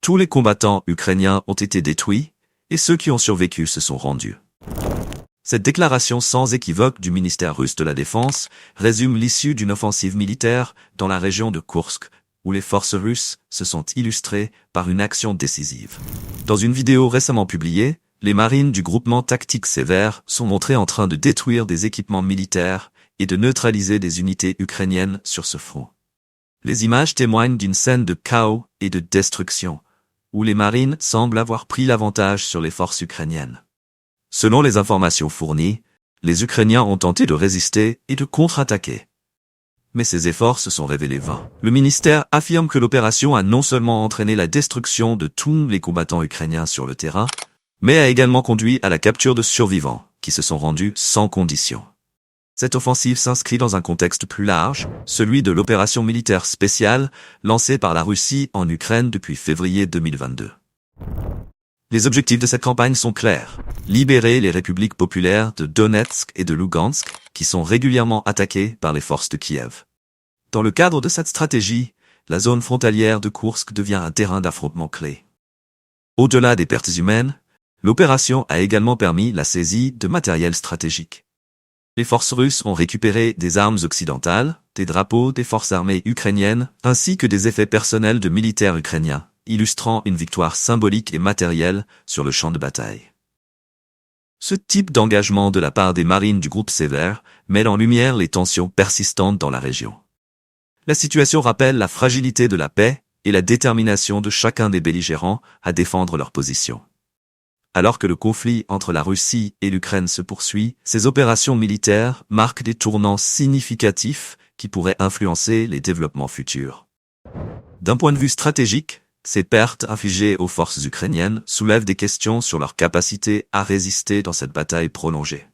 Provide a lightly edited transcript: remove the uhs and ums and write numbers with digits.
Tous les combattants ukrainiens ont été détruits, et ceux qui ont survécu se sont rendus. Cette déclaration sans équivoque du ministère russe de la Défense résume l'issue d'une offensive militaire dans la région de Koursk, où les forces russes se sont illustrées par une action décisive. Dans une vidéo récemment publiée, les marines du groupement tactique sévère sont montrés en train de détruire des équipements militaires et de neutraliser des unités ukrainiennes sur ce front. Les images témoignent d'une scène de chaos et de destruction, où les marines semblent avoir pris l'avantage sur les forces ukrainiennes. Selon les informations fournies, les Ukrainiens ont tenté de résister et de contre-attaquer. Mais ces efforts se sont révélés vains. Le ministère affirme que l'opération a non seulement entraîné la destruction de tous les combattants ukrainiens sur le terrain, mais a également conduit à la capture de survivants, qui se sont rendus sans condition. Cette offensive s'inscrit dans un contexte plus large, celui de l'opération militaire spéciale lancée par la Russie en Ukraine depuis février 2022. Les objectifs de cette campagne sont clairs. Libérer les républiques populaires de Donetsk et de Lugansk, qui sont régulièrement attaquées par les forces de Kiev. Dans le cadre de cette stratégie, la zone frontalière de Koursk devient un terrain d'affrontement clé. Au-delà des pertes humaines, l'opération a également permis la saisie de matériel stratégique. Les forces russes ont récupéré des armes occidentales, des drapeaux des forces armées ukrainiennes, ainsi que des effets personnels de militaires ukrainiens, illustrant une victoire symbolique et matérielle sur le champ de bataille. Ce type d'engagement de la part des marines du groupe sévère met en lumière les tensions persistantes dans la région. La situation rappelle la fragilité de la paix et la détermination de chacun des belligérants à défendre leur position. Alors que le conflit entre la Russie et l'Ukraine se poursuit, ces opérations militaires marquent des tournants significatifs qui pourraient influencer les développements futurs. D'un point de vue stratégique, ces pertes infligées aux forces ukrainiennes soulèvent des questions sur leur capacité à résister dans cette bataille prolongée.